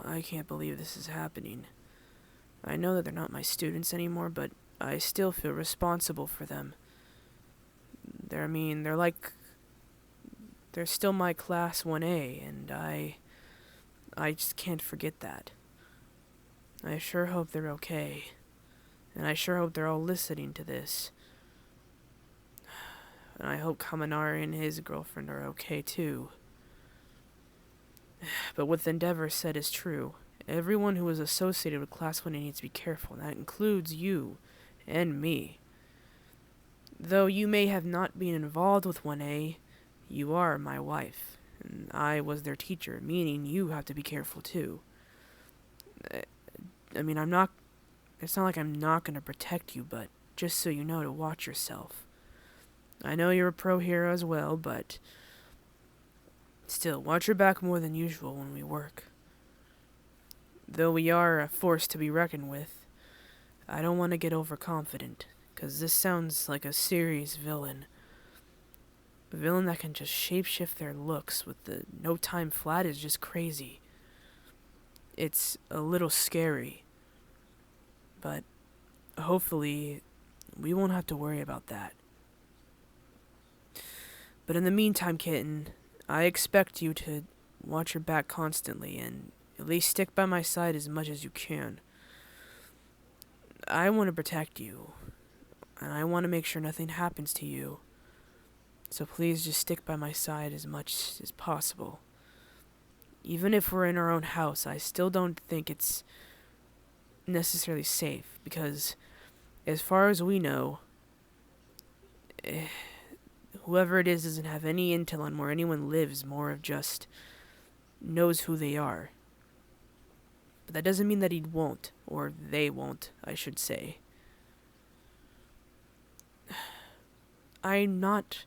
I can't believe this is happening. I know that they're not my students anymore, but I still feel responsible for them. They're still my class 1A, and I just can't forget that. I sure hope they're okay. And I sure hope they're all listening to this. And I hope Kaminari and his girlfriend are okay too. But what Endeavor said is true. Everyone who is associated with Class 1A needs to be careful, and that includes you and me. Though you may have not been involved with 1A, you are my wife, and I was their teacher, meaning you have to be careful too. I mean, it's not like I'm not going to protect you, but just so you know to watch yourself. I know you're a pro hero as well, but still, watch your back more than usual when we work. Though we are a force to be reckoned with, I don't want to get overconfident, because this sounds like a serious villain. A villain that can just shapeshift their looks with the no time flat is just crazy. It's a little scary, but hopefully we won't have to worry about that. But in the meantime, kitten, I expect you to watch your back constantly and at least stick by my side as much as you can. I want to protect you, and I want to make sure nothing happens to you. So please just stick by my side as much as possible. Even if we're in our own house, I still don't think it's necessarily safe, because as far as we know, whoever it is doesn't have any intel on where anyone lives, more of just knows who they are. But that doesn't mean that he won't, or they won't, I should say. I'm not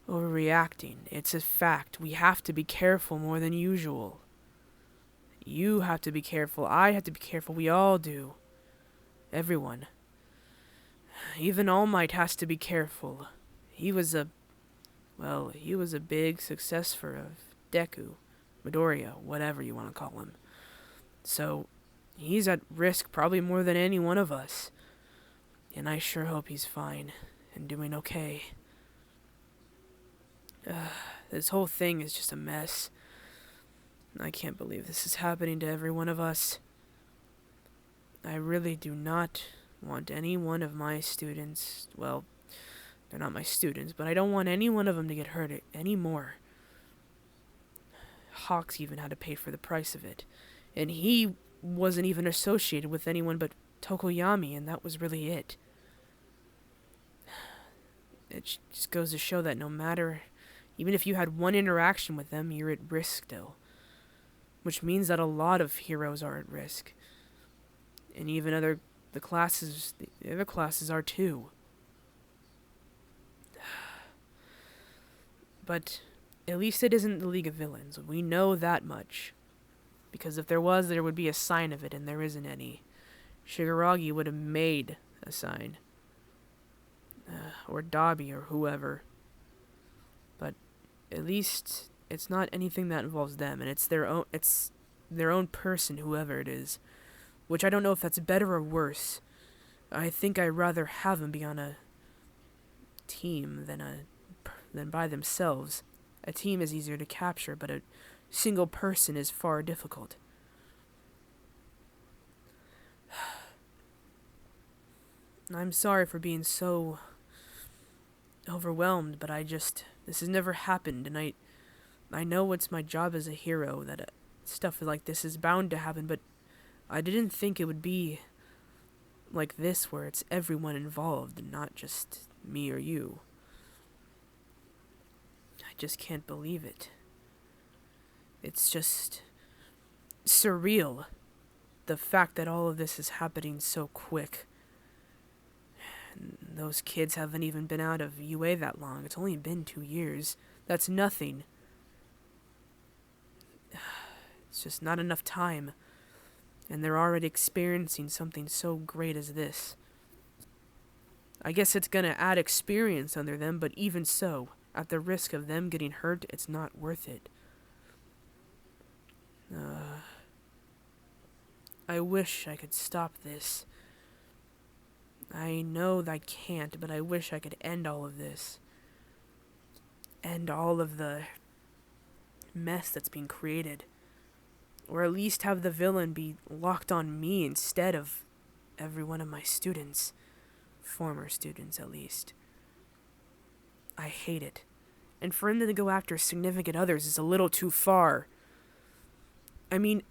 overreacting. It's a fact. We have to be careful more than usual. You have to be careful. I have to be careful. We all do. Everyone. Even All Might has to be careful. He was a big success for Deku, Midoriya, whatever you want to call him. So, he's at risk probably more than any one of us. And I sure hope he's fine and doing okay. This whole thing is just a mess. I can't believe this is happening to every one of us. I really do not want any one of my students, well, they're not my students, but I don't want any one of them to get hurt anymore. Hawks even had to pay for the price of it. And he wasn't even associated with anyone but Tokoyami, and that was really it. It just goes to show that no matter, even if you had one interaction with them, you're at risk still. Which means that a lot of heroes are at risk. And even the other classes are too. But at least it isn't the League of Villains. We know that much. Because if there was, there would be a sign of it, and there isn't any. Shigaragi would have made a sign. Or Dabi, or whoever. But at least it's not anything that involves them, and it's their own person, whoever it is. Which I don't know if that's better or worse. I think I'd rather have them be on a team than by themselves. A team is easier to capture, but a single person is far difficult. I'm sorry for being so overwhelmed, but this has never happened, and I know it's my job as a hero that stuff like this is bound to happen, but I didn't think it would be like this, where it's everyone involved and not just me or you. I just can't believe it. It's just surreal, the fact that all of this is happening so quick. And those kids haven't even been out of UA that long. It's only been 2 years. That's nothing. It's just not enough time. And they're already experiencing something so great as this. I guess it's gonna add experience under them, but even so, at the risk of them getting hurt, it's not worth it. I wish I could stop this. I know that I can't, but I wish I could end all of this. End all of the mess that's being created. Or at least have the villain be locked on me instead of every one of my students. Former students, at least. I hate it. And for him to go after significant others is a little too far. I mean,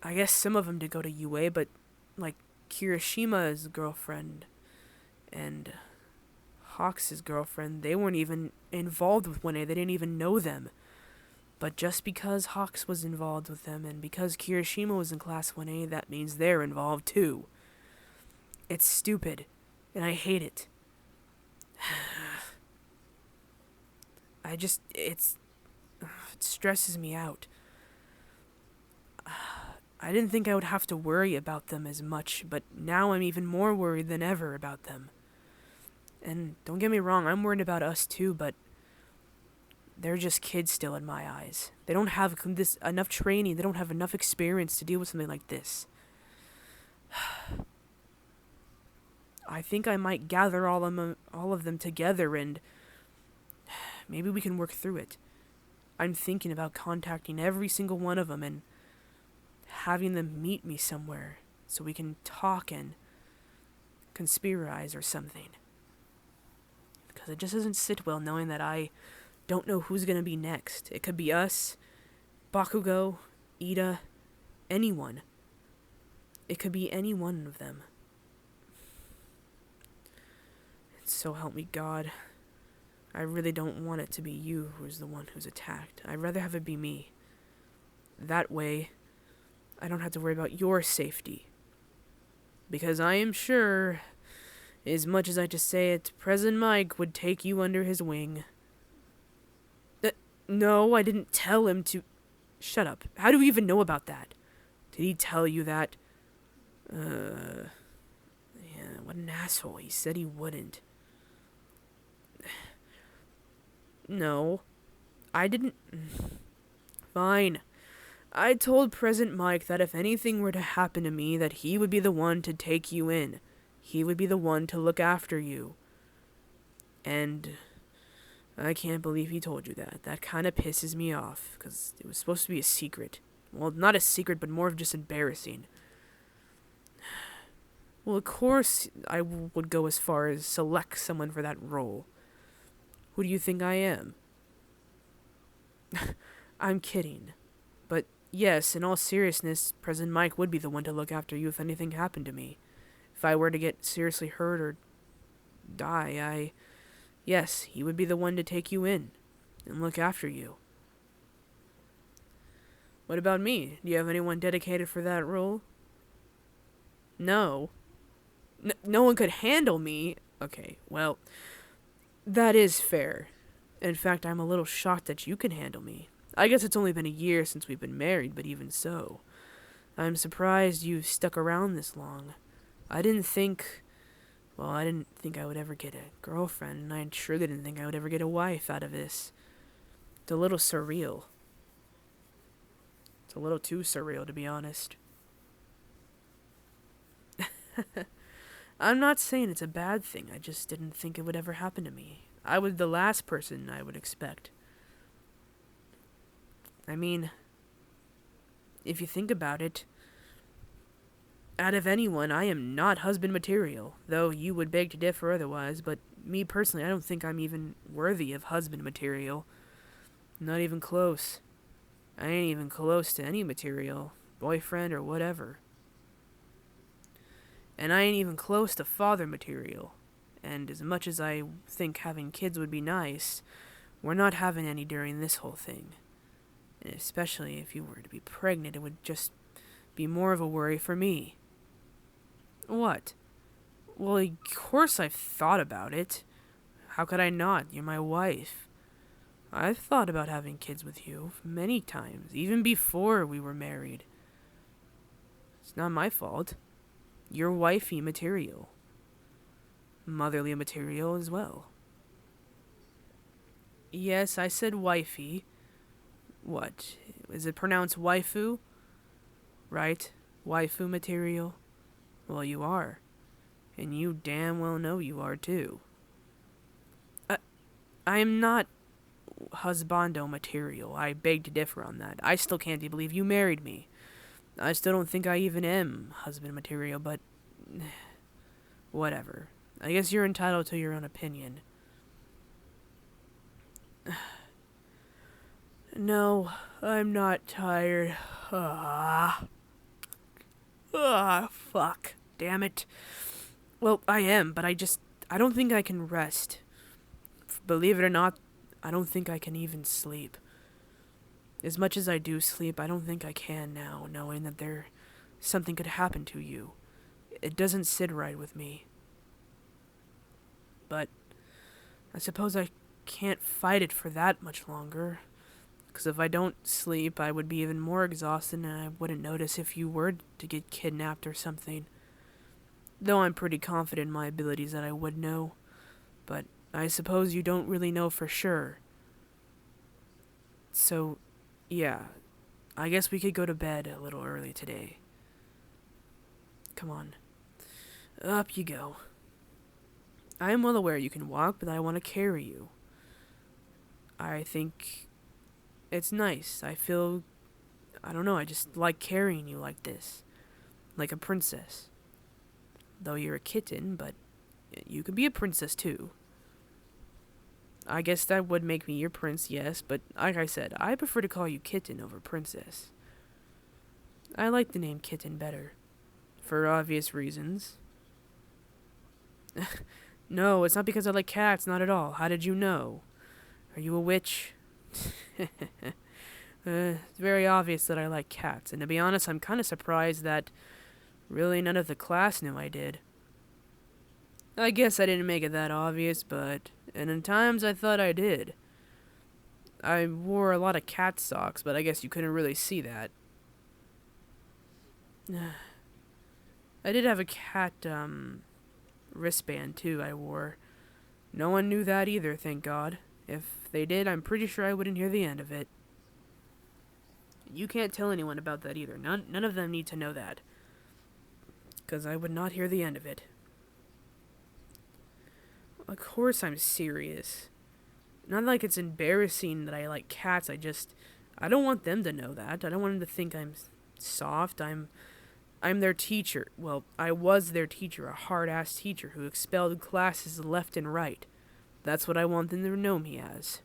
I guess some of them did go to UA, but, like, Kirishima's girlfriend and Hawks' girlfriend, they weren't even involved with 1A. They didn't even know them. But just because Hawks was involved with them and because Kirishima was in Class 1A, that means they're involved too. It's stupid, and I hate it. It stresses me out. I didn't think I would have to worry about them as much, but now I'm even more worried than ever about them. And don't get me wrong, I'm worried about us too, but they're just kids still in my eyes. They don't have enough training, they don't have enough experience to deal with something like this. I think I might gather all of them together and maybe we can work through it. I'm thinking about contacting every single one of them and having them meet me somewhere so we can talk and conspirize or something. Because it just doesn't sit well knowing that I don't know who's going to be next. It could be us, Bakugo, Ida, anyone. It could be any one of them. And so help me God. I really don't want it to be you who's the one who's attacked. I'd rather have it be me. That way, I don't have to worry about your safety. Because I am sure, as much as I just say it, President Mike would take you under his wing. No, I didn't tell him to... Shut up. How do you even know about that? Did he tell you that? Yeah, what an asshole. He said he wouldn't. No, I didn't... Fine. I told President Mike that if anything were to happen to me, that he would be the one to take you in. He would be the one to look after you. And I can't believe he told you that. That kind of pisses me off, because it was supposed to be a secret. Well, not a secret, but more of just embarrassing. Well, of course I would go as far as select someone for that role. Who do you think I am? I'm kidding. But yes, in all seriousness, President Mike would be the one to look after you if anything happened to me. If I were to get seriously hurt or die, yes, he would be the one to take you in and look after you. What about me? Do you have anyone dedicated for that role? No. No one could handle me? Okay, well, that is fair. In fact, I'm a little shocked that you can handle me. I guess it's only been a year since we've been married, but even so. I'm surprised you've stuck around this long. I didn't think I would ever get a girlfriend, and I sure didn't think I would ever get a wife out of this. It's a little surreal. It's a little too surreal, to be honest. I'm not saying it's a bad thing, I just didn't think it would ever happen to me. I was the last person I would expect. I mean, if you think about it, out of anyone, I am not husband material, though you would beg to differ otherwise, but me personally, I don't think I'm even worthy of husband material. Not even close. I ain't even close to any material, boyfriend or whatever. And I ain't even close to father material. And as much as I think having kids would be nice, we're not having any during this whole thing. And especially if you were to be pregnant, it would just be more of a worry for me. What? Well, of course I've thought about it. How could I not? You're my wife. I've thought about having kids with you many times, even before we were married. It's not my fault. You're wifey material. Motherly material as well. Yes, I said wifey. What? Is it pronounced waifu? Right? Waifu material? Well, you are. And you damn well know you are, too. I am not husbando material. I beg to differ on that. I still can't believe you married me. I still don't think I even am husband material, but... whatever. I guess you're entitled to your own opinion. No, I'm not tired. Fuck. Damn it. Well, I am, but I don't think I can rest. Believe it or not, I don't think I can even sleep. As much as I do sleep, I don't think I can now, knowing that something could happen to you. It doesn't sit right with me. But I suppose I can't fight it for that much longer. Because if I don't sleep, I would be even more exhausted and I wouldn't notice if you were to get kidnapped or something. Though I'm pretty confident in my abilities that I would know. But I suppose you don't really know for sure. So, yeah. I guess we could go to bed a little early today. Come on. Up you go. I am well aware you can walk, but I want to carry you. I think it's nice. I don't know, I just like carrying you like this. Like a princess. Though you're a kitten, but you can be a princess too. I guess that would make me your prince, yes, but like I said, I prefer to call you Kitten over Princess. I like the name Kitten better. For obvious reasons. No, it's not because I like cats, not at all. How did you know? Are you a witch? It's very obvious that I like cats, and to be honest, I'm kind of surprised that really none of the class knew I did. I guess I didn't make it that obvious, and in times I thought I did. I wore a lot of cat socks, but I guess you couldn't really see that. I did have a cat, wristband, too, I wore. No one knew that either, thank God. If they did, I'm pretty sure I wouldn't hear the end of it. You can't tell anyone about that either. None of them need to know that. 'Cause I would not hear the end of it. Of course I'm serious. Not like it's embarrassing that I like cats, I don't want them to know that. I don't want them to think I'm soft. I'm their teacher. Well, I was their teacher, a hard-ass teacher who expelled classes left and right. That's what I want them to know me as.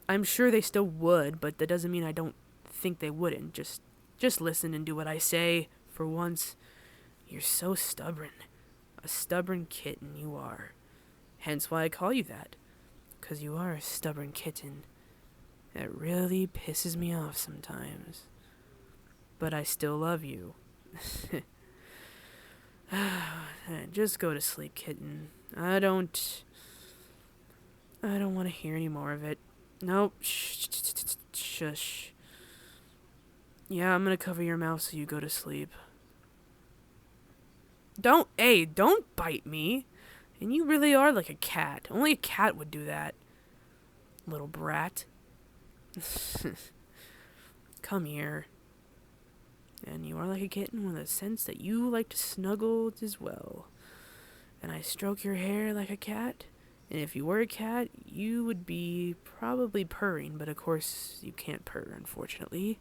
I'm sure they still would, but that doesn't mean I don't think they wouldn't. Just listen and do what I say. For once, you're so stubborn. A stubborn kitten you are. Hence why I call you that. 'Cause you are a stubborn kitten. It really pisses me off sometimes. But I still love you. Just go to sleep, kitten. I don't want to hear any more of it. Nope. Shush. Yeah, I'm gonna cover your mouth so you go to sleep. Don't bite me. And you really are like a cat. Only a cat would do that. Little brat. Come here. And you are like a kitten with a sense that you like to snuggle as well. And I stroke your hair like a cat. And if you were a cat, you would be probably purring, but of course you can't purr, unfortunately.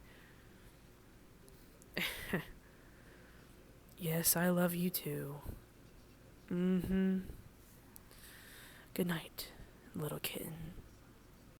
Yes, I love you too. Good night, little kitten.